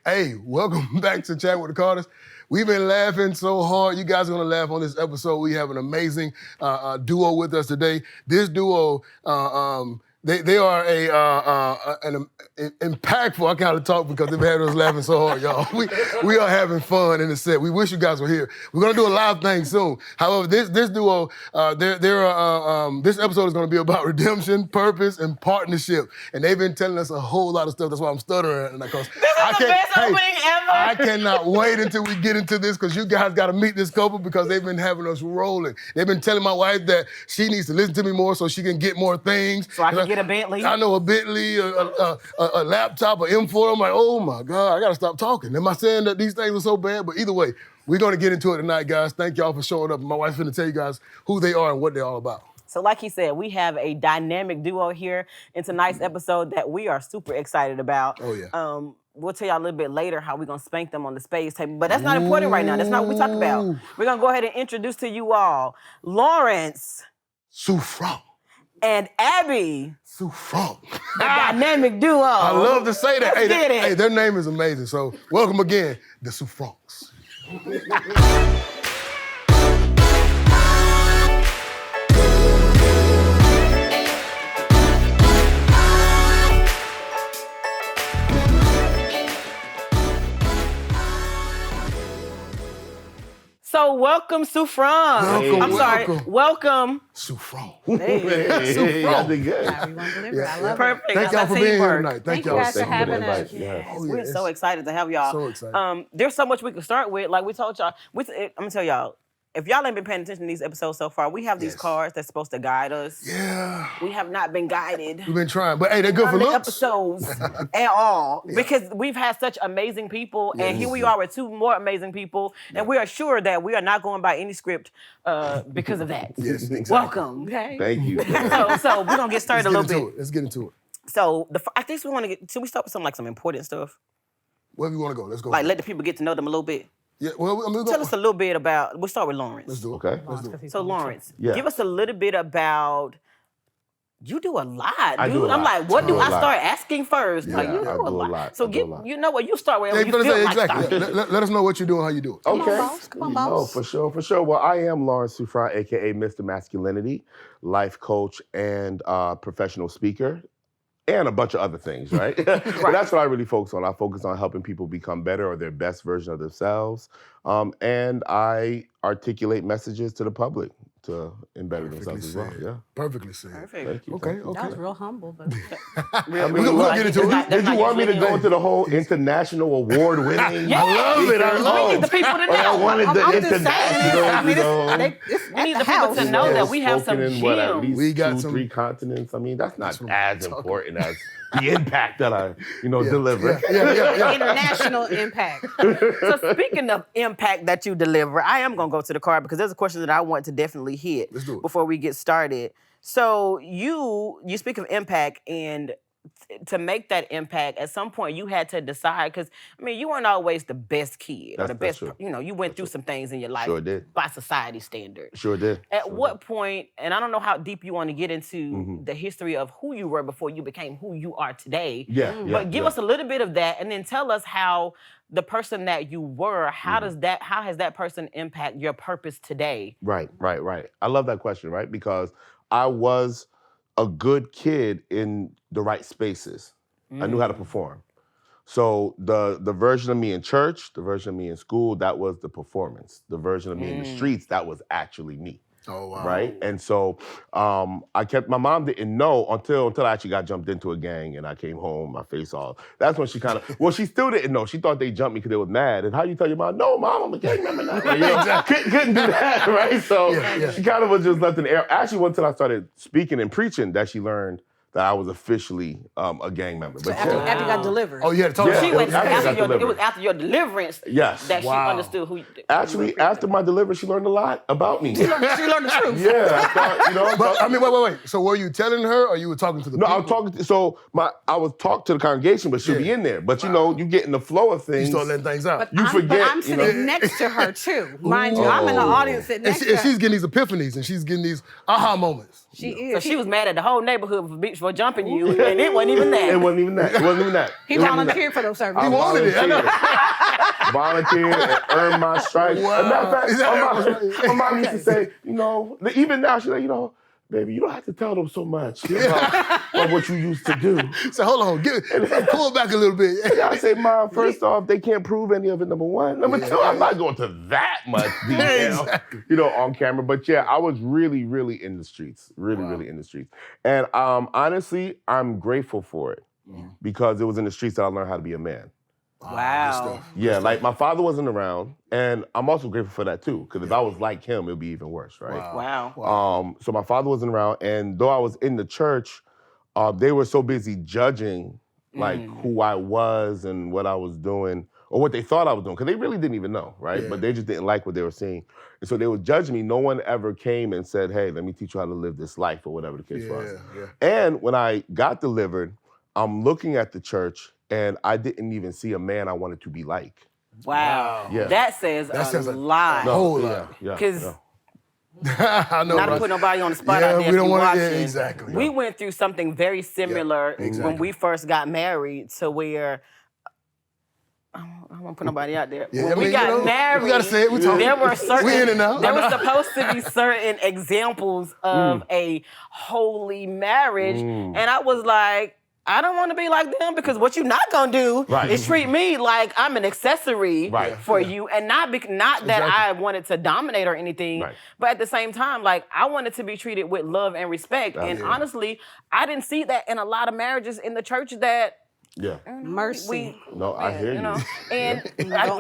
Hey, welcome back to Chat with the Carters. We've been laughing so hard. You guys are going to laugh on this episode. We have an amazing duo with us today. This duo, they are an impactful. I kind of talk because they've had us laughing so hard, y'all. We are having fun in the set. We wish you guys were here. We're going to do a live thing soon. However, this duo, this episode is going to be about redemption, purpose, and partnership. And they've been telling us a whole lot of stuff. That's why I'm stuttering. Because this is the best opening ever. I cannot wait until we get into this because you guys got to meet this couple because they've been having us rolling. They've been telling my wife that she needs to listen to me more so she can get more things. So I can get a Bentley? I know a Bentley, a laptop, an M4. I'm like, oh my God, I got to stop talking. Am I saying that these things are so bad? But either way, we're going to get into it tonight, guys. Thank y'all for showing up. My wife's going to tell you guys who they are and what they're all about. So like he said, we have a dynamic duo here in tonight's episode that we are super excited about. Oh, yeah. We'll tell y'all a little bit later how we're going to spank them on the spades table, but that's not important right now. That's not what we talk about. We're going to go ahead and introduce to you all Lawrence Souffrant. And Abby Souffrant. The dynamic duo. I love to say that. Hey, their name is amazing. So welcome again, the Souffrants. So welcome, Souffrant. Welcome. Souffrant. Hey, I did good. I love it. Perfect. Thank y'all for being here tonight. Thank you guys for having us. We're so excited to have y'all. So excited. There's so much we can start with. Like we told y'all, I'm gonna tell y'all, if y'all ain't been paying attention to these episodes so far, we have these cards that's supposed to guide us. Yeah. We have not been guided. We've been trying, but hey, they're good for looks. Episodes at all because we've had such amazing people, and here we are with two more amazing people, and we are sure that we are not going by any script because of that. Yes, exactly. Welcome. Okay. Thank you. So we're gonna get started a little bit. Let's get into it. So I think we want to get. Should we start with some important stuff? Wherever you want to go, let's go. Like let the people get to know them a little bit. Yeah. Well, Tell us a little bit about. We'll start with Lawrence. Let's do it. Okay. Let's do it. So Lawrence, Yeah. give us a little bit about. You do a lot, dude. I do a I'm lot. like, what do I I do a lot. start asking first? Yeah, like, you do I a do a lot. lot. So I do a lot. you know what? You start wherever Yeah, you feel like exactly. starting. Let us know what you do and how you do it. Okay. Come on, boss. Oh, for sure. Well, I am Lawrence Souffrant, aka Mr. Masculinity, life coach and professional speaker, and a bunch of other things, right? But that's what I really focus on. I focus on helping people become better or their best version of themselves. And I articulate messages to the public to embed themselves as well. Yeah. Perfectly said. Perfect. Thank you. Okay. That was real humble, but I mean, We'll get into it. Did you want me to go into the whole international award-winning? Yeah. I love it. We need the people to know. I wanted the I'm just international, saying, you know. We need the people to know that we have some spoken in, what, at gems. least We got 2, some- 3 continents. I mean, that's not what as I'm talking important as the impact that I, deliver. Yeah. international impact. So speaking of impact that you deliver, I am gonna go to the card because there's a question that I want to definitely hit Let's do it. before we get started. So you speak of impact, and to make that impact, at some point you had to decide, because I mean you weren't always the best kid or the That's best. true. You went through some things in your life Sure did. by society standards. Sure did. At what point, and I don't know how deep you want to get into the history of who you were before you became who you are today. Yeah. But give us a little bit of that, and then tell us how the person that you were, how has that person impact your purpose today? Right. I love that question, right? Because I was a good kid in the right spaces. I knew how to perform. So the version of me in church, the version of me in school, that was the performance. The version of me in the streets, that was actually me. Oh, wow. Right? And so my mom didn't know until I actually got jumped into a gang and I came home, my face all. That's when she she still didn't know. She thought they jumped me because they was mad. And how you tell your mom, no, Mom, I'm a gang member now. Like, couldn't do that, right? So she kind of was just left in the air. Actually, until I started speaking and preaching that she learned that I was officially a gang member. So But after you got delivered. Oh, you had to talk Yeah. She about went it. it was after your deliverance Yes. that she Wow. understood who. Actually, after my deliverance, she learned a lot about me. She learned the truth. Yeah, I thought, But I mean, wait. So were you telling her, or you were talking to the No, people? I was talking. I was talking to the congregation, but she'll be in there. But you get in the flow of things. You start letting things out. You forget, But I'm you sitting know. next to her too. Mind you, I'm in the audience sitting And next to her. she's getting these epiphanies, and she's getting these aha moments. She So is. she was mad at the whole neighborhood for jumping you, and it wasn't even that. It wasn't even that. It wasn't even that. He It wasn't even volunteered for those services. I He wanted it, I know. volunteered and earned my stripes. Wow. As a matter of fact, Is that my mom used to say, even now, she's like, baby, you don't have to tell them so much about what you used to do. So hold on, pull back a little bit. And I say, Mom, first off, they can't prove any of it, number one. Number two, I'm not going to that much detail, Exactly. on camera. But yeah, I was really, really in the streets, really in the streets. And honestly, I'm grateful for it because it was in the streets that I learned how to be a man. Wow. Yeah, like my father wasn't around, and I'm also grateful for that too, because if I was like him, it'd be even worse, right? Wow. So my father wasn't around, and though I was in the church, they were so busy judging like who I was and what I was doing, or what they thought I was doing, because they really didn't even know, right? Yeah. But they just didn't like what they were seeing. And so they would judge me. No one ever came and said, hey, let me teach you how to live this life, or whatever the case was. Yeah. And when I got delivered, I'm looking at the church, and I didn't even see a man I wanted to be like. Wow. Yeah. That says a lot. whole lot. Because I know, not to right? put nobody on the spot Yeah, out there we don't if you're want to. watching. Yeah, exactly. We went through something very similar when we first got married, to where I don't want to put nobody out there. Yeah, When we got married, we gotta say it. We talking. there were certain. We in and out. There were supposed to be certain examples of a holy marriage, and I was like, I don't want to be like them, because what you're not gonna do is treat me like I'm an accessory for you, and not that I wanted to dominate or anything, but at the same time, like, I wanted to be treated with love and respect. And honestly, I didn't see that in a lot of marriages in the church that. Mercy. I hear you. And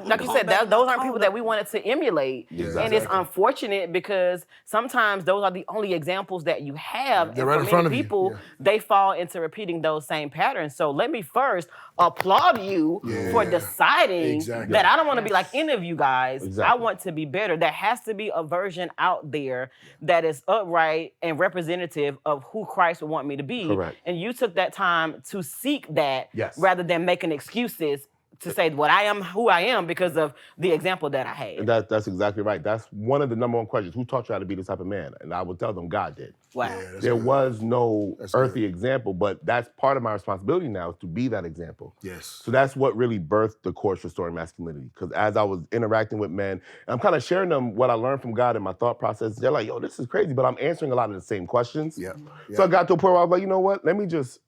like you said, those aren't people that we wanted to emulate. And it's unfortunate, because sometimes those are the only examples that you have. They're and right in for front many of you. people, they fall into repeating those same patterns. So let me first applaud you for deciding that I don't want to be like any of you guys. I want to be better. There has to be a version out there that is upright and representative of who Christ would want me to be. Correct. And you took that time to seek that rather than making excuses to say what I am, who I am, because of the example that I had. That's exactly right. That's one of the number one questions. Who taught you how to be this type of man? And I would tell them God did. Wow. Yeah, There was no earthly example, but that's part of my responsibility now, is to be that example. Yes. So that's what really birthed the course Restoring Masculinity. Because as I was interacting with men, and I'm kind of sharing them what I learned from God in my thought process, they're like, yo, this is crazy, but I'm answering a lot of the same questions. So I got to a point where I was like, you know what? Let me just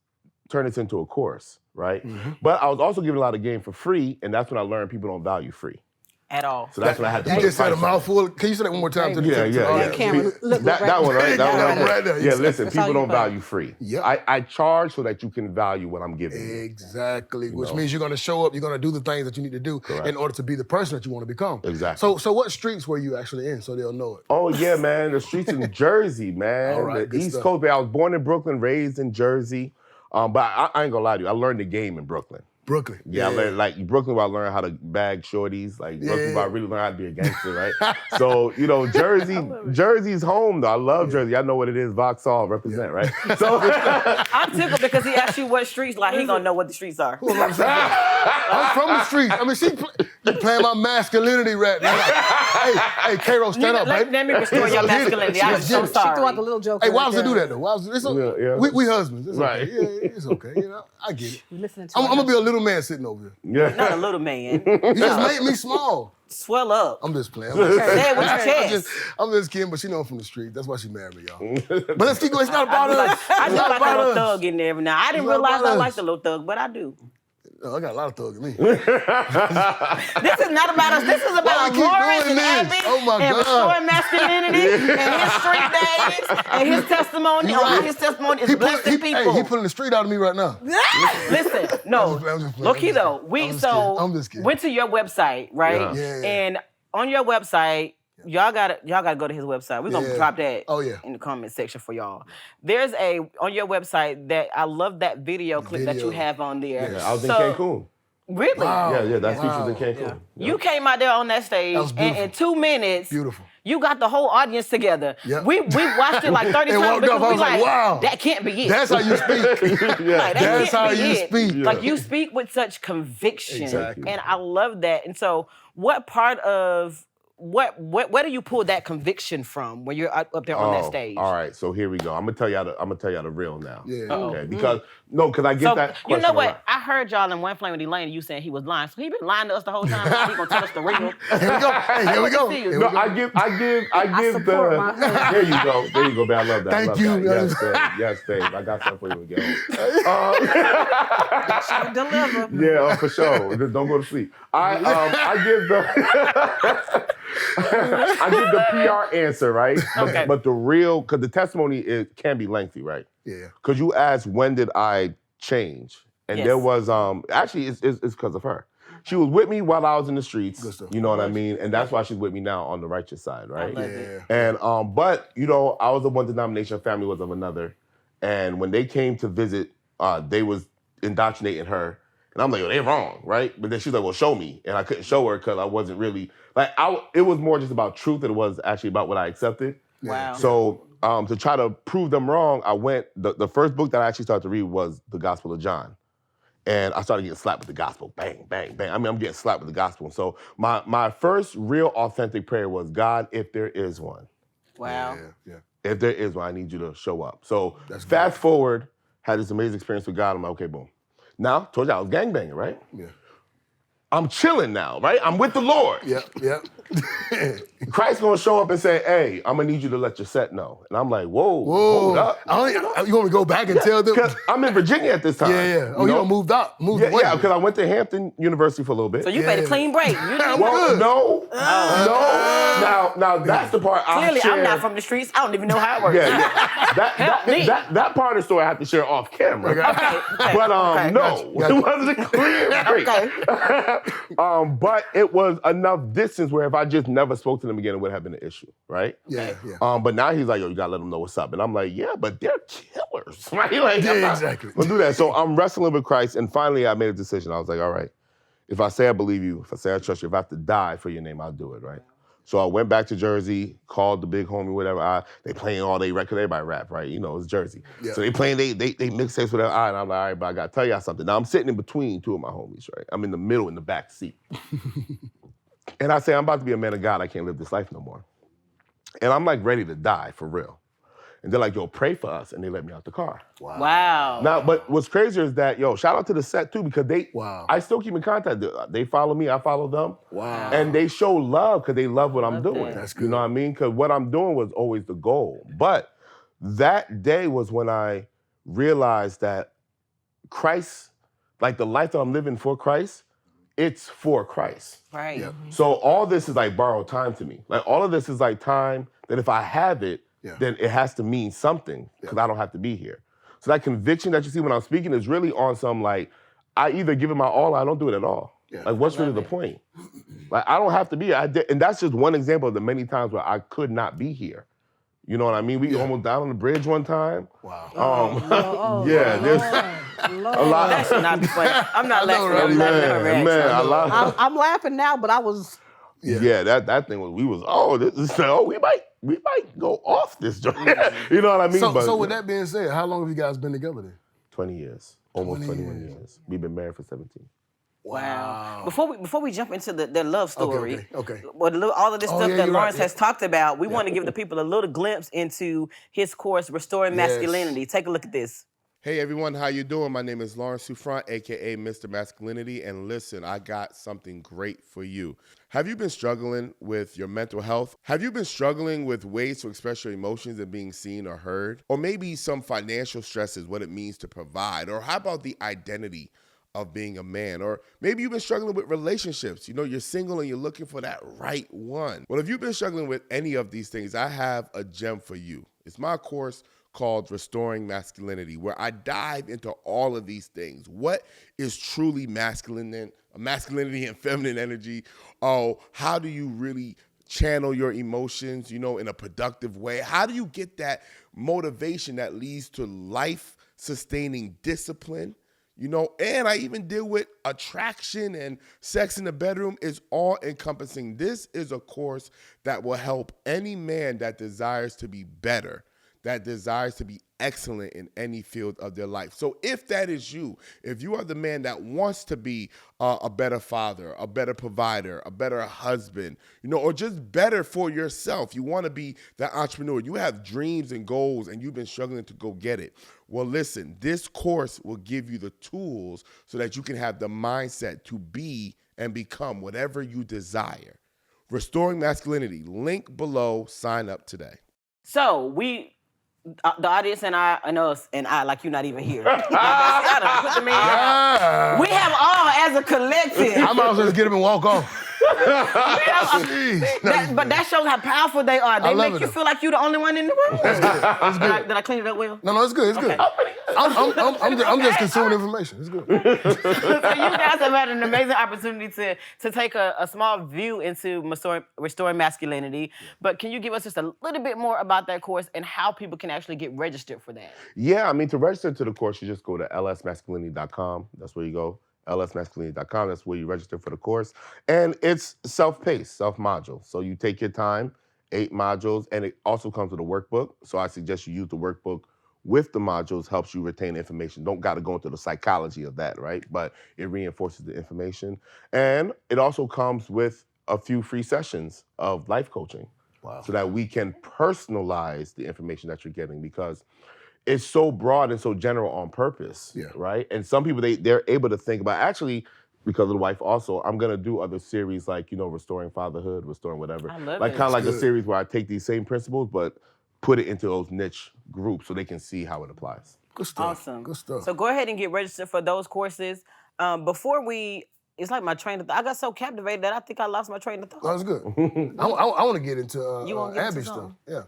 turn this into a course, right? But I was also giving a lot of game for free, and that's when I learned people don't value free. At all. So that's when I had to You put just said a price on it. mouthful. Can you say that one more time? To the Yeah. Camera. Look That right one, right? That one right there. Yeah, listen, That's how people you don't value. value free. Yep. I charge so that you can value what I'm giving you. Exactly, which means you're going to show up, you're going to do the things that you need to do in order to be the person that you want to become. Exactly. So what streets were you actually in, so they'll know it? Oh, yeah, man. The streets in Jersey, man. All right, the good East stuff. Coast, man. I was born in Brooklyn, raised in Jersey. But I ain't gonna lie to you. I learned the game in Brooklyn. Brooklyn. Yeah, I learned, like, Brooklyn where I learned how to bag shorties. Like, Brooklyn where I really learned how to be a gangster, right? So, Jersey's home, though. I love Jersey. I know what it is. Vauxhall, represent, right? So I'm tickled because he asked you what streets, like he gonna know what the streets are. I'm from the streets. I mean, you playing my masculinity right now. Hey, K-Ro, stand up, baby. Let me restore your masculinity. I'm so She She threw out sorry. the little joke. Hey, why right was it do there. that, though? Why was it? It's okay. Yeah. We husbands. It's Right. okay. Yeah, it's okay. I get it. You listening to I'm her. going to be a little man sitting over here. yeah. Not a little man. You just made me small. Swell up. I'm just playing. Say it with your chest. I'm just kidding, but she know I'm from the street. That's why she married me, y'all. But let's keep going. It's not about us. I It's do not like a about little us. thug in there every now. I didn't It's not realize about I us. liked the little thug, but I do. Oh, I got a lot of thug in me. This is not about us. This is Why about we keep Lawrence doing and this? Abby Oh, my and God. restoring masculinity and his street days and his testimony. You right. His testimony is blessing people. He pulling the street out of me right now. Listen, no. I'm just playing. Look here though. I'm just kidding. Went to your website, right? Yeah. And on your website, y'all gotta go to his website. We're gonna drop that in the comment section for y'all. There's on your website that I love that video clip that you have on there. Yeah, I was in Cancun. Really? Wow. Yeah, that's featured in Cancun. You came out there on that stage, That was and beautiful. in 2 minutes, Beautiful. you got the whole audience together. Yep. We watched it like 30 And times walked because off, I we was like, wow. that can't be it. That's how you speak. Like, that That's can't how be you it. speak. Like, you speak with such conviction. Exactly. And I love that. And so what part of where do you pull that conviction from when you're up there on that stage? All right, so here we go. I'm gonna tell y'all the real now. Yeah. Okay. Because I get that question. You know what? a lot. I heard y'all in One Flame with Elaine, you saying he was lying. So he been lying to us the whole time. He gonna tell us the real. Here we go. Hey, here we go. Here we No, go. I give support the. my husband. There you go, babe. I love that. Thank I love you. That. Yes, babe. I got something for you again. Deliver. Yeah, for sure. Just don't go to sleep. I give the I give the PR answer, right? Okay. But the real, because the testimony can be lengthy, right? Yeah. Because you asked when did I change, and Yes. there was actually it's because of her. She was with me while I was in the streets. Good stuff. You know what I mean? And that's why she's with me now on the righteous side, right? love it. Yeah. And but I was of one denomination, family was of another. And when they came to visit, they was indoctrinating her. And I'm like, oh, they're wrong, right? But then she's like, well, show me. And I couldn't show her because I wasn't really it was more just about truth than it was actually about what I accepted. Wow. So to try to prove them wrong, I went, the first book that I actually started to read was the Gospel of John. And I started getting slapped with the gospel. Bang, bang, bang. I mean, I'm getting slapped with the gospel. And so my first real authentic prayer was, God, if there is one, Wow. Yeah. if there is one, I need you to show up. So That's fast forward, had this amazing experience with God. I'm like, okay, boom. Now, told you I was gangbanging, right? Yeah. I'm chilling now, right? I'm with the Lord. Yep. Christ's gonna show up and say, hey, I'm gonna need you to let your set know. And I'm like, whoa, hold up. You want me to go back and tell them? Because I'm in Virginia at this time. Yeah. Oh, you done moved up. Moved away. Yeah, because I went to Hampton University for a little bit. So you made a clean break. You didn't Well, good. no. Now that's the part I Clearly, share. I'm not from the streets. I don't even know how it works. Yeah. That part of the story I have to share off camera. Okay. But okay. no, Gotcha. it wasn't a clear break. Okay. But it was enough distance where if I just never spoke to them again, it would have been an issue, right? Yeah. But now he's like, yo, you gotta let them know what's up. And I'm like, yeah, but they're killers, right? Like, Yeah, I'm not exactly. gonna do that. So I'm wrestling with Christ, and finally I made a decision. I was like, all right, if I say I believe you, if I say I trust you, if I have to die for your name, I'll do it, right? So I went back to Jersey, called the big homie, whatever. They playing all day record, everybody rap, right? It's Jersey. Yeah. So they playing, they mixtapes, whatever. And I'm like, all right, but I gotta tell y'all something. Now I'm sitting in between two of my homies, right? I'm in the middle, in the back seat. And I say, I'm about to be a man of God. I can't live this life no more. And I'm like ready to die, for real. And they're like, yo, pray for us. And they let me out the car. Wow. Now, but what's crazier is that, shout out to the set too, because I still keep in contact. They follow me, I follow them. Wow. And they show love because they love what I'm doing. That's good. You know what I mean? Because what I'm doing was always the goal. But that day was when I realized that Christ, like the life that I'm living for Christ, it's for Christ. Right. Yep. So all this is like borrowed time to me. Like all of this is like time that if I have it, then it has to mean something because I don't have to be here. So that conviction that you see when I'm speaking is really on some like, I either give it my all or I don't do it at all. Yeah. Like what's really the point? Like I don't have to be here. And that's just one example of the many times where I could not be here. You know what I mean? We almost died on the bridge one time. Wow. There's Lord. a lot. That should not be funny. I'm not laughing. right? I'm laughing at her reaction. Man, a lot. I'm laughing now, but I was. Yeah, that thing was. We might go off this joint. You know what I mean? So with that being said, how long have you guys been together then? 20 years, almost 20 21 years. We've been married for 17. Wow. Before we jump into the love story, Okay. All of this stuff that you're Lawrence right. has talked about, we want to give the people a little glimpse into his course, Restoring Masculinity. Take a look at this. Hey everyone, how you doing? My name is Lawrence Souffrant, aka Mr. Masculinity, and listen, I got something great for you. Have you been struggling with your mental health? Have you been struggling with ways to express your emotions and being seen or heard? Or maybe some financial stresses, what it means to provide? Or how about the identity of being a man? Or maybe you've been struggling with relationships. You're single and you're looking for that right one. Well, if you've been struggling with any of these things, I have a gem for you. It's my course called Restoring Masculinity, where I dive into all of these things. What is truly masculinity and feminine energy? Oh, how do you really channel your emotions, in a productive way? How do you get that motivation that leads to life-sustaining discipline? And I even deal with attraction and sex in the bedroom. Is all encompassing. This is a course that will help any man that desires to be better, that desires to be excellent in any field of their life. So if that is you, if you are the man that wants to be a better father, a better provider, a better husband, or just better for yourself, you want to be that entrepreneur, you have dreams and goals and you've been struggling to go get it. Well, listen, this course will give you the tools so that you can have the mindset to be and become whatever you desire. Restoring Masculinity, link below, sign up today. So the audience and us, like you're not even here. I done put them in. Yeah. We have all as a collective. I might as well just get him and walk off. But that shows how powerful they are. They make you feel like you're the only one in the room. That's good. That's good. Did I clean it up well? No, it's good. It's good. I'm just consuming information. It's good. So you guys have had an amazing opportunity to take a small view into restoring masculinity. But can you give us just a little bit more about that course and how people can actually get registered for that? Yeah, to register to the course, you just go to lsmasculinity.com. That's where you go. lsmasculinity.com. That's where you register for the course. And it's self-paced, self-module. So you take your time, 8 modules, and it also comes with a workbook. So I suggest you use the workbook with the modules, helps you retain information. Don't got to go into the psychology of that, right? But it reinforces the information. And it also comes with a few free sessions of life coaching. Wow. So that we can personalize the information that you're getting, because it's so broad and so general on purpose, right? And some people, they're able to think about, actually, because of the wife also, I'm going to do other series like, restoring fatherhood, restoring whatever. I love like it. kind of like Good. a series where I take these same principles, but put it into those niche groups so they can see how it applies. Good stuff. Awesome. Good stuff. So go ahead and get registered for those courses. It's like my train of thought. I got so captivated that I think I lost my train of thought. That's good. I want to get into You wanna get into Abby stuff. something? Yeah.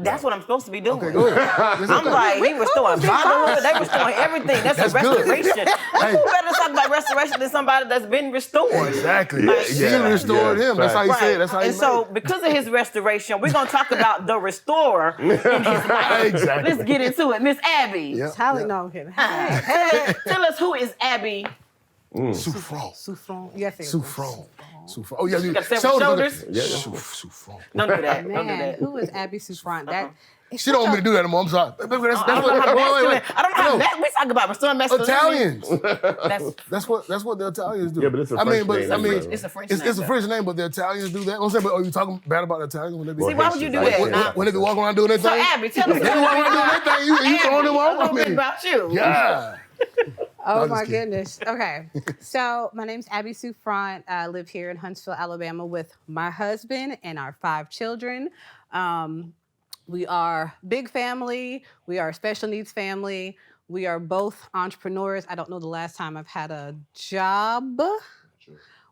That's what I'm supposed to be doing. Okay, go ahead. I'm like, he restoring fatherhood, they restoring everything. That's a good. restoration. Who better talk about restoration than somebody that's been restored? Exactly. Like, She restored him. That's how you Right. say it. That's how you And so, because of his restoration, we're gonna talk about the restorer in his life. Exactly. Let's get into it, Miss Abby. Yeah. Tally, no, I'm kidding. Tell us, who is Abby? Souffrant. Souffrant. Yes, it is. Souffrant. Souffrant. Oh, yeah. Got several shoulders? Yeah. Souffrant. Don't do that. Don't do Man, that. who is Abby Souffrant? That She don't want me to do that anymore. I'm sorry. That's I don't know how masculine. We talk about restoring masculinity. Italians. That's That's what the Italians do. Yeah, but it's a French name. It's a French name. It's a French name, but the Italians do that. I'm saying, but are you talking bad about the Italians when they be? See, why would you do that? When they be walking around doing their So thing? Abby, tell us. They be walking around doing their thing. You throwing them a off? little bit about you. Yeah. Oh I'm my just kidding. goodness. Okay. So my name's Abby Souffrant. I live here in Huntsville, Alabama with my husband and our 5 children. We are big family. We are a special needs family. We are both entrepreneurs. I don't know the last time I've had a job,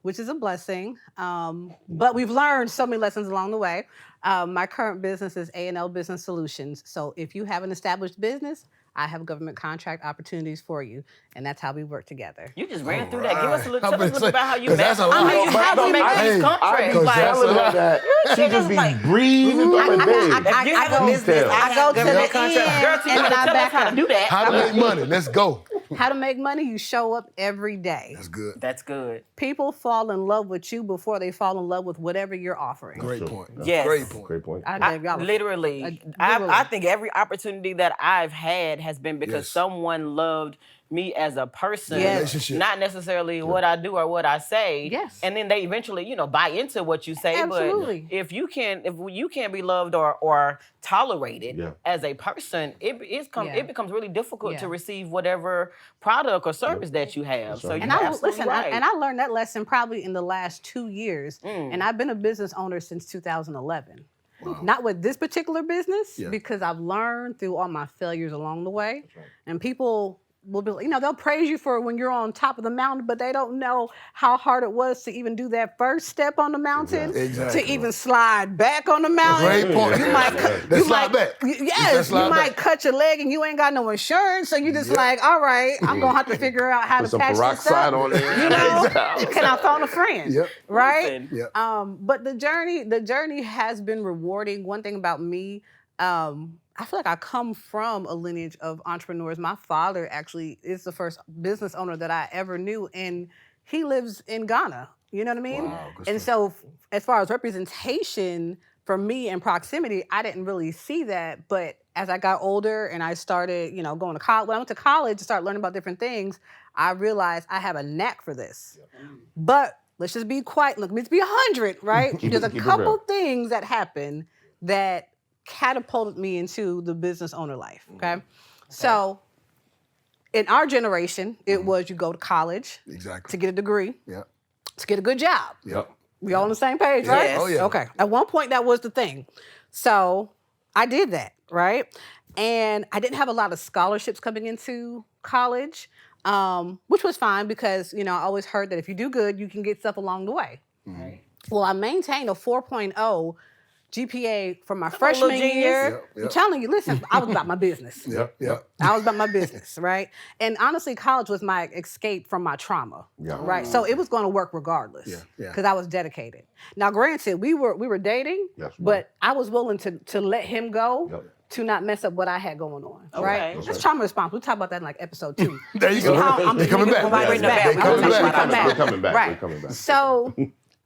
which is a blessing. But we've learned so many lessons along the way. My current business is A&L Business Solutions. So if you have an established business, I have government contract opportunities for you, and that's how we work together. You just ran through that. Give us a little, I'm tell us a little gonna about how you say, met. 'cause that's a lot. I mean, how we make these I contracts. be Like, telling her that she just be breathing through her day. if you have a business, I go to the government contract. end, Girl, and then I tell us back how to up. do that. How to make money. Let's go. How to make money, you show up every day. That's good. That's good. People fall in love with you before they fall in love with whatever you're offering. Great point. Yes. Great point. Great point. Literally, I think every opportunity that I've had has been because someone loved me as a person, Relationship. not necessarily what I do or what I say. Yes. And then they eventually, buy into what you say. Absolutely. But if you can't be loved or tolerated as a person, it becomes really difficult to receive whatever product or service that you have. So And I learned that lesson probably in the last 2 years. And I've been a business owner since 2011. Wow. Not with this particular business, because I've learned through all my failures along the way. Right. And people will be, they'll praise you for when you're on top of the mountain, but they don't know how hard it was to even do that first step on the mountain, to even slide back on the mountain. Great point. You might cut your leg and you ain't got no insurance, so you just like, all right, I'm gonna have to figure out how to patch this up. On there. Can I phone a friend? Yep. Right? Yep. But the journey has been rewarding. One thing about me, I feel like I come from a lineage of entrepreneurs. My father actually is the first business owner that I ever knew, and he lives in Ghana. You know what I mean? Wow, good and stuff. so as far as representation, for me in proximity, I didn't really see that. But as I got older and I started, going to college, when I went to college to start learning about different things, I realized I have a knack for this. But let's just be quiet. Look, let's be 100, right? There's a couple things that happened that catapulted me into the business owner life, okay? So in our generation, it was you go to college to get a degree, to get a good job. We all on the same page, right? Yes. Oh, yeah. Okay. At one point, that was the thing. So I did that, right? And I didn't have a lot of scholarships coming into college, which was fine because, I always heard that if you do good, you can get stuff along the way. Right. Well, I maintained a 4.0 GPA from my freshman year. I'm telling you, listen, I was about my business. I was about my business, right? And honestly, college was my escape from my trauma, right? So it was going to work regardless because I was dedicated. Now, granted, we were dating, but I was willing to let him go to not mess up what I had going on, right? That's trauma response. We'll talk about that in like episode 2. There you go. They're coming back. They're coming back. So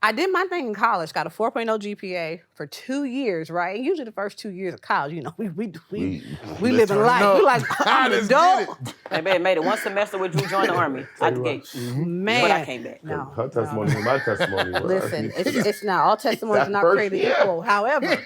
I did my thing in college, got a 4.0 GPA for 2 years, right? And usually the first 2 years of college, we living life. We like, I'm an adult. I made it one semester with Drew joined the Army out the gate. Man. But I came back. No, Her testimony was my testimony. listen, it's not, all testimonies are not created equal. However,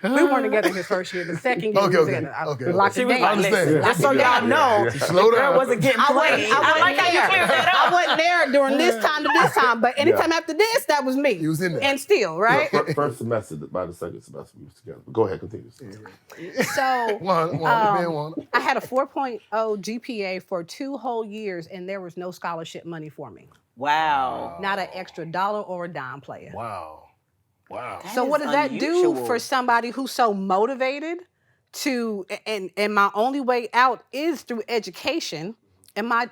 we weren't together his first year. The second year we were together. We locked it down. I understand. Just so y'all know, Slow the girl down. wasn't getting played. I like how you cleared that up. I wasn't there during this time to this time, but anytime after this, that was me. You was in there. And still, right? First semester, by the second semester, we was together. Go ahead, continue. So One. I had a 4.0 GPA for 2 whole years, and there was no scholarship money for me. Wow. Not an extra dollar or a dime player. Wow. So what does that do for somebody who's so motivated to, and my only way out is through education. And my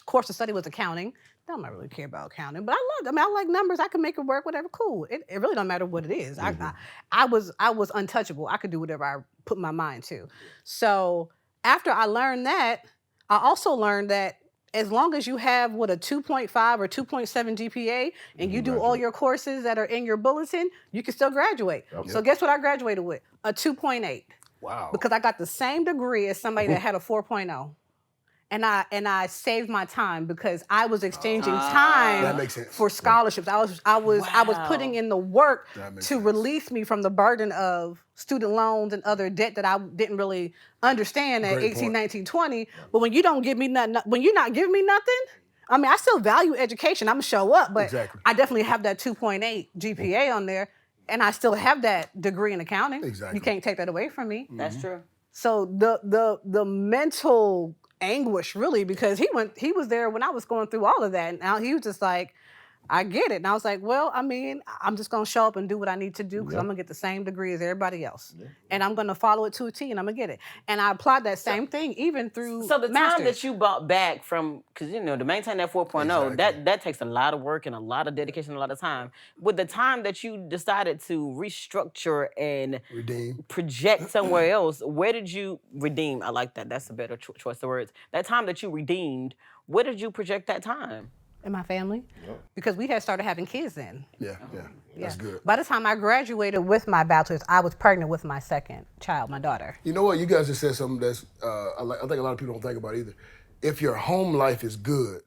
course of study was accounting. I don't really care about accounting, but I like numbers. I can make it work, whatever, cool. It really don't matter what it is. I was untouchable. I could do whatever I put my mind to. So after I learned that, I also learned that as long as you have a 2.5 or 2.7 GPA and you do all your courses that are in your bulletin, you can still graduate. So guess what I graduated with? A 2.8. Wow. Because I got the same degree as somebody that had a 4.0. And I saved my time because I was exchanging time for scholarships. I was putting in the work to release me from the burden of student loans and other debt that I didn't really understand at 18, 19, 20. But when you don't give me nothing, when you're not giving me nothing, I mean, I still value education. I'm gonna show up, but I definitely have that 2.8 GPA on there, and I still have that degree in accounting. You can't take that away from me. That's true. So the mental anguish, really, because he was there when I was going through all of that. And now he was just like, I get it. And I was like, well, I mean, I'm just going to show up and do what I need to do because I'm going to get the same degree as everybody else. And I'm going to follow it to a T and I'm going to get it. And I applied that same thing even through So the masters. time that you bought back from, because, to maintain that 4.0, that takes a lot of work and a lot of dedication, a lot of time. With the time that you decided to restructure and project somewhere else, where did you redeem? I like that. That's a better choice of words. That time that you redeemed, where did you project that time? In my family, because we had started having kids then. Yeah. That's good. By the time I graduated with my bachelor's, I was pregnant with my second child, my daughter. You know what? You guys just said something that's, I think a lot of people don't think about either. If your home life is good,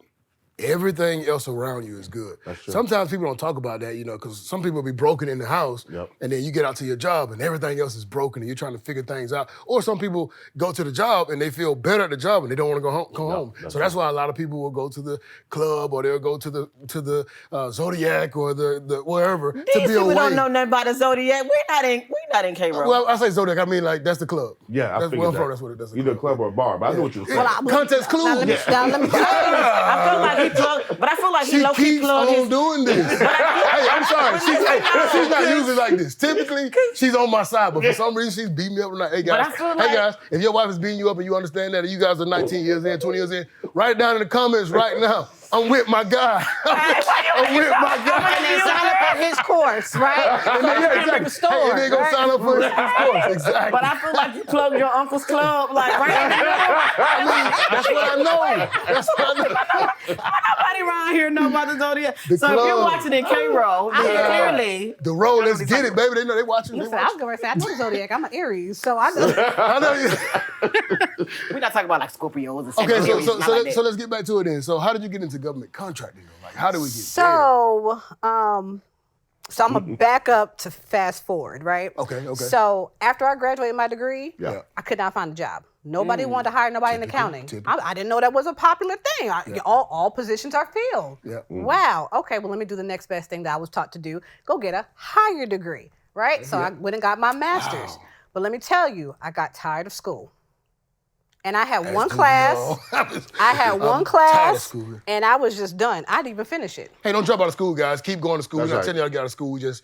everything else around you is good. Sometimes people don't talk about that, because some people be broken in the house, and then you get out to your job and everything else is broken and you're trying to figure things out. Or some people go to the job and they feel better at the job and they don't want to go home. So that's why a lot of people will go to the club or they'll go to the Zodiac or the wherever These to be people away. don't know nothing about the Zodiac. We're not in K-Roll. Well, I say Zodiac, I mean like that's the club. Yeah, I that's figured that's what it does. Either a club or a bar, but I know what you're saying. Context clues. Now let me tell you. I feel like he plugged, but I feel like he low-key plugged his... doing this. Hey, I'm sorry. She's not usually like this. Typically, she's on my side, but for some reason, she's beating me up tonight. Hey, guys, if your wife is beating you up and you understand that, and you guys are 19 years in, 20 years in, write it down in the comments right now. I'm with my guy. I'm with my guy. And then sign up for his course, right? And then, yeah, exactly. The store, Hey, and then go right? sign up for his course. Exactly. But I feel like you plugged your uncle's club, like right I mean, that's what I know. That's what I know. Nobody around here know about the Zodiac. The So if you're club. watching in K-Roll, then clearly. The role, let's get it, baby. They know they watching. Listen, I was going to say, I know the Zodiac. I'm an Aries, so I know. I know you. We're not talking about like Scorpios and Okay, Sagittarius, not like so that. let's get back to it then. So how did you get into government contracting? Like, how did we get there? So I'm gonna back up to fast forward, right? Okay. So after I graduated my degree, Yeah. I could not find a job. Nobody wanted to hire nobody in accounting. typical. I didn't know that was a popular thing. All positions are filled. Yeah. Wow. Okay, well, let me do the next best thing that I was taught to do. Go get a higher degree, right? So I went and got my master's. Wow. But let me tell you, I got tired of school. And I had one too class. long. I had I'm one tired of class, school. and I was just done. I didn't even finish it. Hey, don't drop out of school, guys. Keep going to school. That's We're not right. telling y'all to get out of school. We just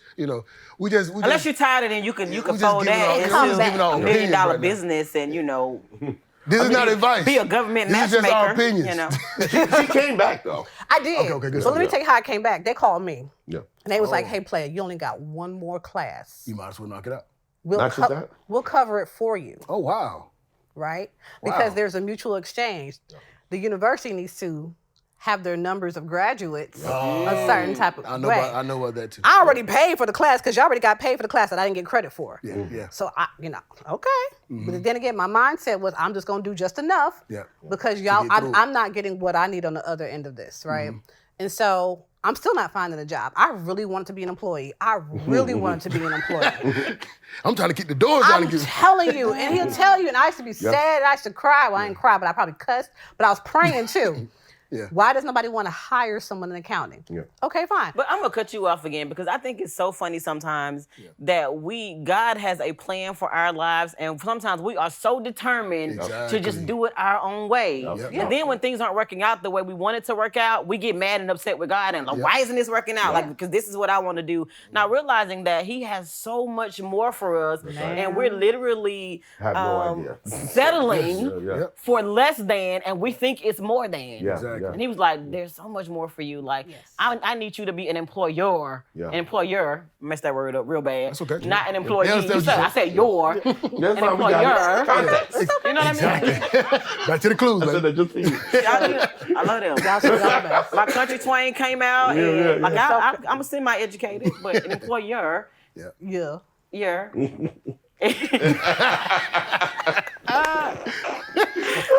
Unless you're tired of it, you can just fold giving that our- into we're just giving our a $1 opinions million right now. business and, This is not advice. be a government This is just our matchmaker, opinions. She came back though. I did. Okay, good So let me stuff. tell you how I came back. They called me, Yeah. and they was like, "Hey, player, you only got one more class. You might as well knock it out. Not just that? We'll cover it for you." Oh, wow. Right? Because Wow. there's a mutual exchange. The university needs to have their numbers of graduates a certain type of I know way. I know about that too. I already paid for the class because you already got paid for the class that I didn't get credit for. Yeah. So okay. But then again, my mindset was I'm just gonna do just enough Yeah. because get through. I'm not getting what I need on the other end of this, right? And so I'm still not finding a job. I really wanted to be an employee. I really wanted to be an employee. I'm trying to keep the doors down I'm and get. telling you, and he'll tell you, and I used to be sad, I used to cry. Well, I didn't cry, but I probably cussed, but I was praying too. Yeah. Why does nobody want to hire someone in accounting? Yeah. Okay, fine. But I'm gonna cut you off again because I think it's so funny sometimes that God has a plan for our lives, and sometimes we are so determined to Exactly. just do it our own way. Yep. And then when things aren't working out the way we want it to work out, we get mad and upset with God and like, why isn't this working out? Like, because this is what I want to do. Not realizing that He has so much more for us, and we're literally Have no idea. settling Yeah. for less than, and we think it's more than. Yeah. Exactly. Yeah. And he was like, there's so much more for you. Like, Yes. I need you to be an employer. Yeah. An employer. Messed that word up real bad. That's okay. Not an employee. Yeah, that's what I you said your. That's An why we got employer. context. You know what I mean? Back to the clues, I said baby. that just for you. I love them. Y'all should know best. My country twain came out, Yeah, and yeah, like yeah. I'm a semi-educated, but an employer. Yeah. Yeah.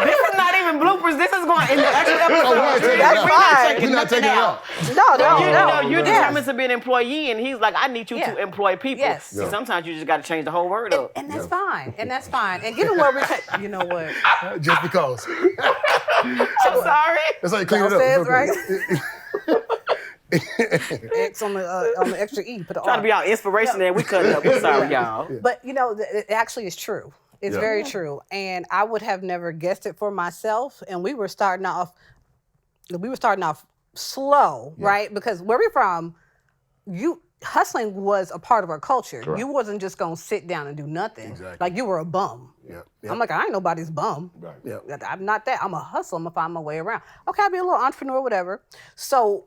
This is not even bloopers. This is going in the extra episode. Oh, we're taking it That's out. fine. We're not taking it out. No. You're Yes. determined to be an employee, and he's like, I need you Yeah. to employ people. Yes. See, sometimes you just got to change the whole word up. And that's fine. And that's fine. And given where we're you know what? Just because. I'm sorry. That's how you clean it Don't say up. it X on the extra E. Put the Trying R. to be our inspiration, and we cut it up. We're sorry, y'all. But it actually is true. It's Yeah. very true. And I would have never guessed it for myself. And we were starting off slow, right? Because where we're from, hustling was a part of our culture. Correct. You wasn't just gonna sit down and do nothing. Exactly. Like you were a bum. Yeah. I'm like, I ain't nobody's bum. Right. Yeah. I'm not that. I'm a hustler. I'm gonna find my way around. Okay, I'll be a little entrepreneur, whatever. So,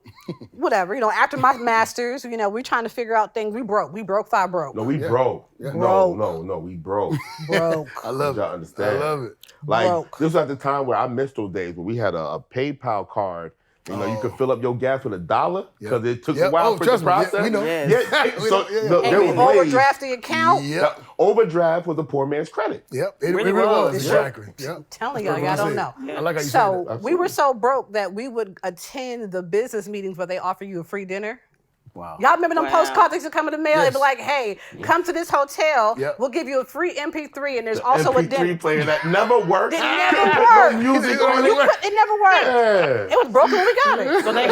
whatever. After my master's, we're trying to figure out things. We broke 5 broke. No, we broke. Yeah. No, we broke. Broke. I love it. Y'all understand? I love it. Like, Broke. this was at the time where I missed those days when we had a PayPal card. You could fill up your gas with $1 because it took Yeah. a while Oh, for the trust me. Yeah, process. we know. Yes. Yeah. We So know. Yeah. there And was you ways. overdraft the account. Yep. Overdraft was a poor man's credit. Yep. It Really really was. was. Exactly. Yep. Telling y'all don't know. I like how you So said that. we were so broke that we would attend the business meetings where they offer you a free dinner. Wow. Y'all remember them Wow. postcards that used to come in the mail? Yes. They'd be like, hey, come to this hotel. Yep. We'll give you a free MP3 and there's also a MP3 dinner. player that never worked. It never With worked. No music You on couldn't- it. It never worked. Yeah. It was broken when we got it. So they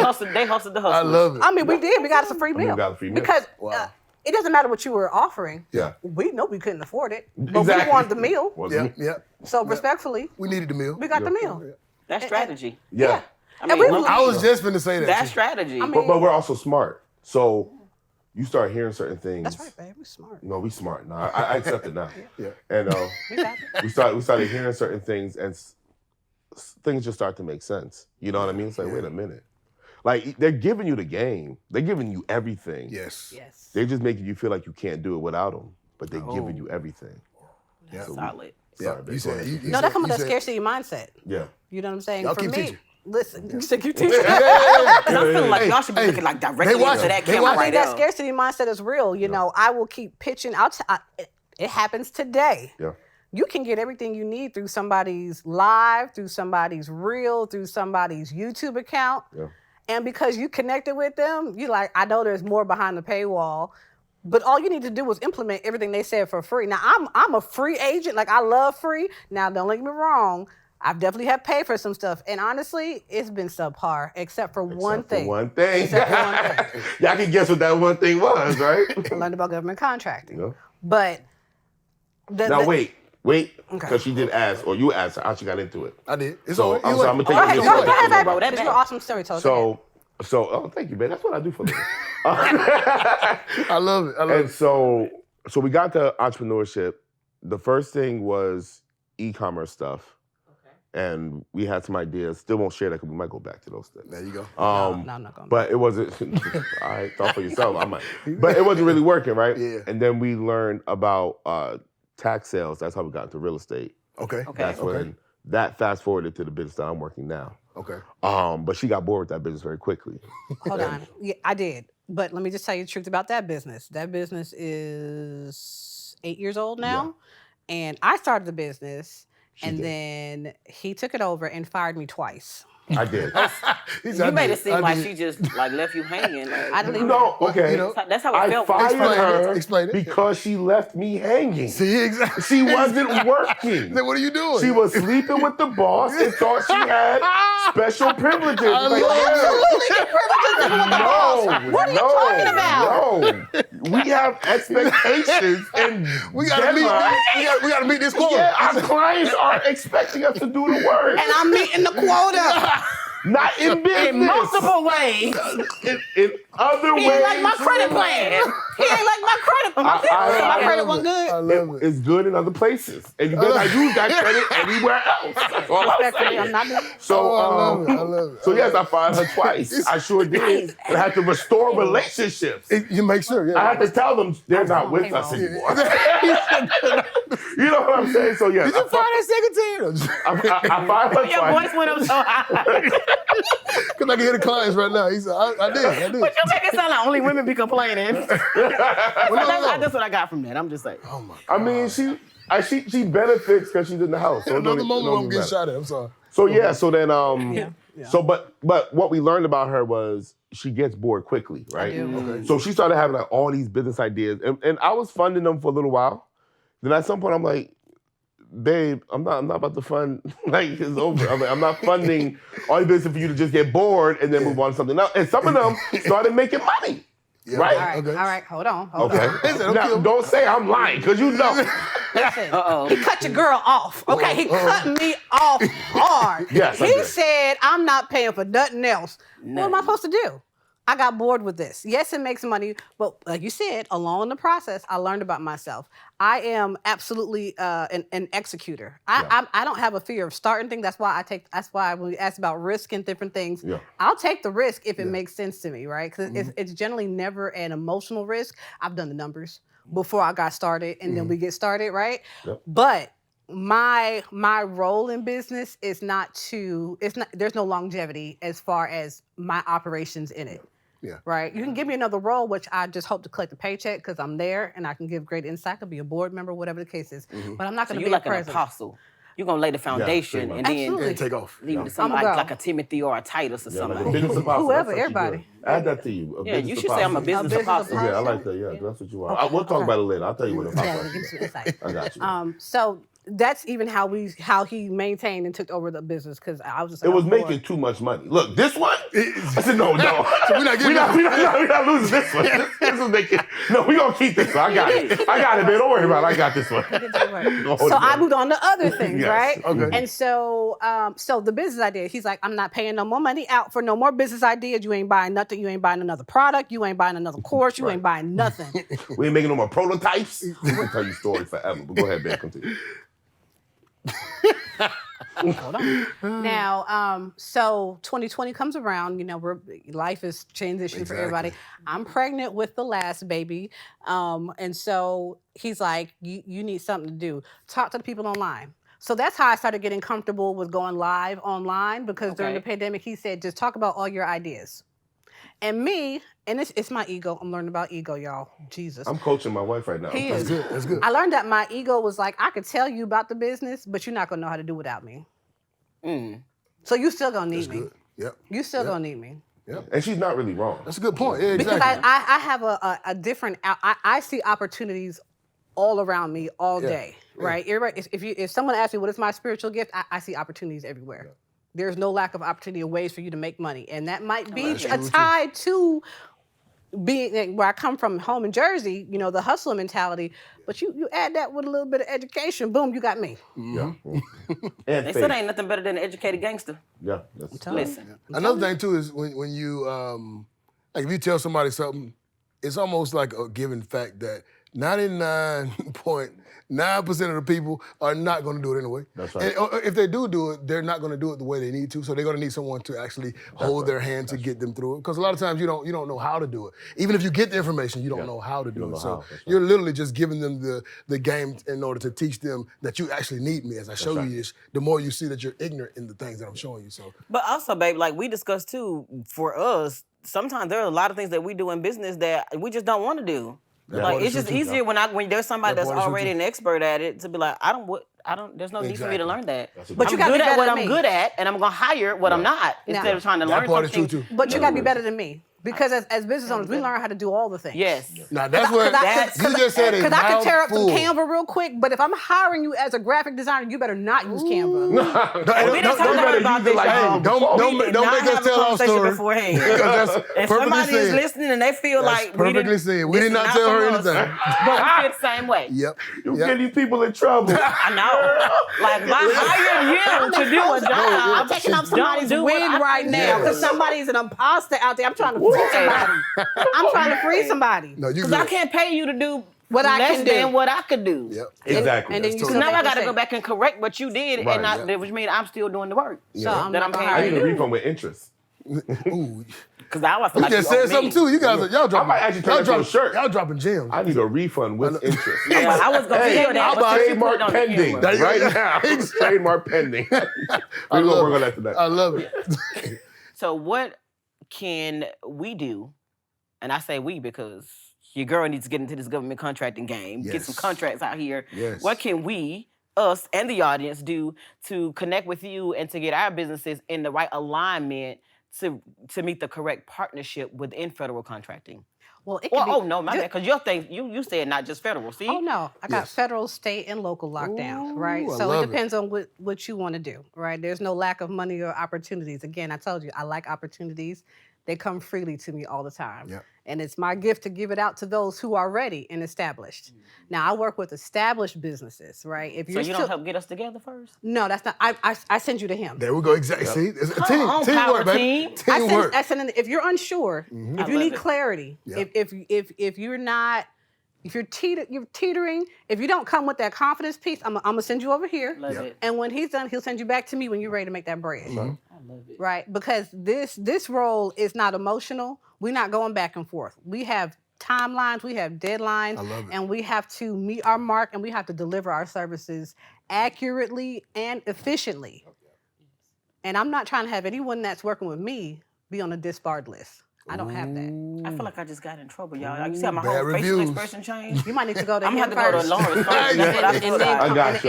hosted the hustle. I love it. I mean, we did. We got us a free meal. we got a free meal. Because Wow. it doesn't matter what you were offering. Yeah. We know we couldn't afford it, but Exactly. we wanted the meal. Wasn't Yeah. it? Yeah. So respectfully, We needed the meal. we got the meal. That's strategy. Yeah. I And mean, we look, was- I was just finna say that. that's too. strategy. I mean- But we're also smart. So you start hearing certain things. That's right, babe. We smart. No, we smart now. I accept it now. Yeah. And We got it. we started hearing certain things, and things just start to make sense. You know what I mean? It's like, wait a minute. Like, they're giving you the game. They're giving you everything. Yes. Yes. They're just making you feel like you can't do it without them, but they're giving you everything. Yeah. Solid. Yeah. You said, No, that comes with a scarcity mindset. Yeah. You know what I'm saying? Y'all For keep me, teaching. listen, you said keep teaching. Because I feel like y'all should be looking like directly watch into it. that They camera watch it. right That there. scarcity mindset is real. You know, I will keep pitching. It happens today. Yeah. You can get everything you need through somebody's live, through somebody's reel, through somebody's YouTube account. Yeah. And because you connected with them, you like, I know there's more behind the paywall, but all you need to do is implement everything they said for free. Now, I'm a free agent. Like, I love free. Now, don't get me wrong. I've definitely have paid for some stuff. And honestly, it's been subpar, except for one thing. One thing. Except for one thing. Y'all can guess what that one thing was, right? I learned about government contracting. Yeah. But Now, wait, because Okay. she did ask, or you asked her how she got into it. I did. It's So, all I'm gonna take Go ahead, this go one. ahead, Bro, babe. that You're an back. awesome storyteller. Go ahead. So, thank you, man. That's what I do for a living. I love it. I love And it. so we got to entrepreneurship. The first thing was e-commerce stuff. And we had some ideas. Still won't share that because we might go back to those things. There you go. No, I'm not going to. But it wasn't, all right, thought for yourself. I might. But it wasn't really working, right? Yeah. And then we learned about tax sales. That's how we got into real estate. Okay. That's when that fast forwarded to the business that I'm working now. Okay. But she got bored with that business very quickly. Hold on. Yeah, I did. But let me just tell you the truth about that business. That business is 8 years old now. And I started the business, and then he took it over and fired me twice. I did. You made it seem like she just like left you hanging. Like, I didn't even No, okay. You know, that's how it I felt. fired her Explain it. because she left me hanging. See, exactly. She wasn't working. Then what are you doing? She was sleeping with the boss and thought she had special privileges. I Like, love yeah. No, What are you talking about? No, we have expectations and we gotta meet. We gotta meet this quota. Yeah, our clients are expecting us to do the work. And I'm meeting the quota. Not in business. in multiple ways. In other He ways. ain't like my credit plan. He ain't like my credit plan. I My credit love wasn't it. good. I love it. It's good in other places. And you better not use that credit anywhere else. That's all I'm Respectfully, I'm saying. not doing So, Oh, I love it. I love it. So yes, I fired her twice. I sure did. And I had to restore relationships. You make sure. Yeah. I had to tell them they're not on with payroll. us anymore. You know what I'm saying? So yes, Did you find that secretary? I fired her Your twice. voice went up so high. Because I can hear the clients right now. He said, I did. But you make it sound like only women be complaining. Well, That's what I got from that. I'm just like, Oh my God. I mean, she benefits because she's in the house. So it Another don't moment where I'm even getting matter. shot at. I'm sorry. So yeah, so then Yeah. so but what we learned about her was she gets bored quickly, right? do. Okay. So she started having like all these business ideas, and I was funding them for a little while. Then at some point I'm like, babe, I'm not about to fund like it's over. I'm not funding all your business for you to just get bored and then move on to something else. And some of them started making money. Yeah. Right? All right, Okay. all right, hold on. Okay. Listen, Now, don't say I'm lying, because you know. Listen, Uh-oh. he cut your girl off. Okay, he cut me off hard. Yes, I He did. said, I'm not paying for nothing else. What am I supposed to do? I got bored with this. Yes, it makes money, but like you said, along the process, I learned about myself. I am absolutely an executor. I don't have a fear of starting things. That's why when we ask about risk and different things, I'll take the risk if it makes sense to me, right? Because it's generally never an emotional risk. I've done the numbers before I got started, and then we get started, right? Yep. But my role in business is there's no longevity as far as my operations in it. Yeah. Right. You can give me another role, which I just hope to collect a paycheck because I'm there and I can give great insight. I could be a board member, whatever the case is. But I'm not so going to you're be like a an president. apostle. You're gonna lay the foundation pretty and much. then Absolutely. And take off. leave it to I'm a somebody girl. like a Timothy or a Titus or Yeah, like a something. business apostle. Whoever, That's what you everybody. do. Add that to you. Yeah, you should say I'm a business business apostle. apostle. Yeah, I like that. Yeah, that's what you are. We'll talk about it later. I'll tell you what the Yeah, apostle give me some insight. I got you. So that's even how he maintained and took over the business because I was just It was I'm bored. making too much money. Look, this one. I said no. So we're not getting We're not losing this one. This is making. No, we gonna keep this one. I got it, man. Don't worry about it. I got this one. So I moved on to other things, Yes. right? Okay. And so, so the business idea, he's like, I'm not paying no more money out for no more business ideas. You ain't buying nothing. You ain't buying another product. You ain't buying another course. You ain't buying nothing. We ain't making no more prototypes. We can tell you stories forever. But go ahead, Ben. Continue. Hold on. Now, so 2020 comes around. You know, life is transitioning for everybody. I'm pregnant with the last baby, and so he's like, "You need something to do. Talk to the people online." So that's how I started getting comfortable with going live online, because during the pandemic, he said, "Just talk about all your ideas." And me, and it's my ego. I'm learning about ego, y'all. Jesus. I'm coaching my wife right now. That's good. That's good. I learned that my ego was like, I could tell you about the business, but you're not gonna know how to do without me. So you still gonna need me. Good. Yep. You still gonna need me. Yep. And she's not really wrong. That's a good point. Yeah, exactly. Because I have a different, I see opportunities all around me all day, right? Everybody, if someone asks me what is my spiritual gift, I see opportunities everywhere. There's no lack of opportunity or ways for you to make money. And that might be tied to being where I come from, home in Jersey, you know, the hustler mentality. But you add that with a little bit of education, boom, you got me. Yeah. They said ain't nothing better than an educated gangster. Yeah. Listen. Another thing too is when you like if you tell somebody something, it's almost like a given fact that 99.9% of the people are not going to do it anyway. That's right. And if they do it, they're not going to do it the way they need to. So they're going to need someone to actually hold their hand to get them through it. Because a lot of times you don't know how to do it. Even if you get the information, you don't know how to do it. So you're literally just giving them the game in order to teach them that you actually need me. As I show you this, the more you see that you're ignorant in the things that I'm showing you. So. But also, babe, like we discussed too, for us, sometimes there are a lot of things that we do in business that we just don't want to do. Like it's just easier when there's somebody that's already an expert at it to be like, there's no need for me to learn that. But you I'm good at what I'm me. good at, and I'm gonna hire what I'm not instead of trying to learn something. But you gotta be better tan me. Because as business owners, we learn how to do all the things. Yes. Now that's what you just said. Because I can tear up some Canva real quick, but if I'm hiring you as a graphic designer, you better not use Canva. We didn't talk about this. Don't make us tell our story. Beforehand. If somebody is listening and they feel like perfectly said. We did not tell her anything. But we feel the same way. Yep. You get these people in trouble. I know. Like, I hired you to do a job. I'm taking up somebody's wig right now because somebody's an imposter out there. I'm trying to free somebody. I'm trying to free somebody. No, because I can't pay you to do what I can do than what I could do. Yep. Exactly. And then so now I got to go back and correct what you did, which means I'm still doing the work. So I'm paying I you need to a refund with interest. Ooh. Because now I feel You like just said something too. You guys, y'all dropping. I might actually turn into a shirt. Y'all dropping gems. I need a refund with interest. Yeah, I was going to feel that. But trademark pending right now. Trademark pending. We're going to work on that tonight. I love it. So what can we do? And I say we because your girl needs to get into this government contracting game, get some contracts out here. Yes. What can we, us and the audience, do to connect with you and to get our businesses in the right alignment to meet the correct partnership within federal contracting? Well, it could no, my bad. Because your thing, you said not just federal. See? Oh no, I got federal, state, and local lockdown. Right. So it depends on what you want to do. Right. There's no lack of money or opportunities. Again, I told you I like opportunities. They come freely to me all the time. Yep. And it's my gift to give it out to those who are ready and established. Now, I work with established businesses, right? If so you don't help get us together first? No, that's not. I send you to him. There we go. Exactly. See, it's a teamwork, baby. Teamwork. I send if you're unsure, if you need clarity, if you're not, if you're teetering, if you don't come with that confidence piece, I'm gonna send you over here. Love it. And when he's done, he'll send you back to me when you're ready to make that bread. I love it. Right? Because this role is not emotional. We're not going back and forth. We have timelines, we have deadlines, and we have to meet our mark, and we have to deliver our services accurately and efficiently. And I'm not trying to have anyone that's working with me be on a disbarred list. I don't have that. I feel like I just got in trouble, y'all. You see how my whole facial expression changed? You might need to go to I'm him going to have to go to Lawrence first. That's what I feel like. I got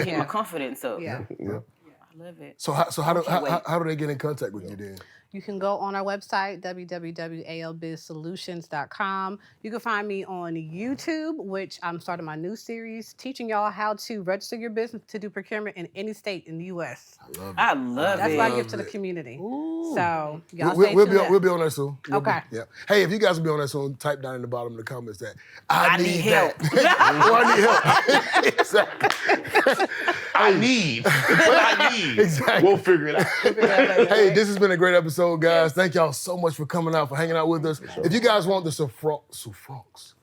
you. My confidence up. Yeah. I love it. So how do they get in contact with you then? You can go on our website, www.albizsolutions.com. You can find me on YouTube, which I'm starting my new series, teaching y'all how to register your business to do procurement in any state in the U.S. I love it. That's what I give to the community. Ooh. So y'all we'll be on there soon. Okay. Yeah. Hey, if you guys will be on there soon, type down in the bottom of the comments that I need help. I need help. Exactly. I need what I need. Exactly. We'll figure it out. Hey, this has been a great episode, guys. Thank y'all so much for coming out, for hanging out with us. If you guys want the Souffrants,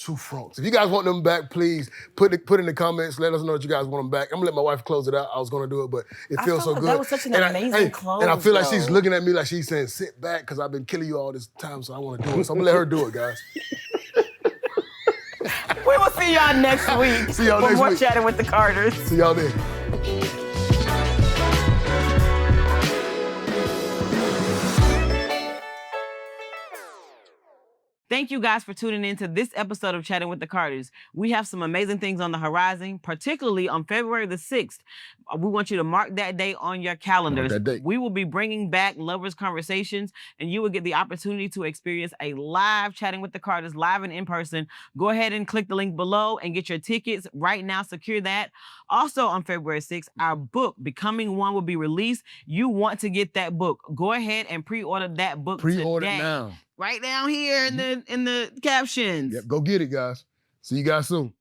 Souffrant. If you guys want them back, please put in the comments. Let us know that you guys want them back. I'm gonna let my wife close it out. I was gonna do it, but it feels so like good. that was such an amazing close. And I feel like she's though. looking at me like she's saying, sit back, because I've been killing you all this time, so I want to do it. So I'm gonna let her do it, guys. We will see y'all next week. See y'all next more week. Chatting with the Carters. See y'all then. Thank you guys for tuning in to this episode of Chatting with the Carters. We have some amazing things on the horizon, particularly on February the 6th. We want you to mark that day on your calendars. Mark that date. We will be bringing back Lovers Conversations, and you will get the opportunity to experience a live Chatting with the Carters, live and in person. Go ahead and click the link below and get your tickets right now. Secure that. Also on February 6th, our book, Becoming One, will be released. You want to get that book. Go ahead and pre-order that book Pre-order today. now. Right down here in the captions. Yep, go get it, guys. See you guys soon.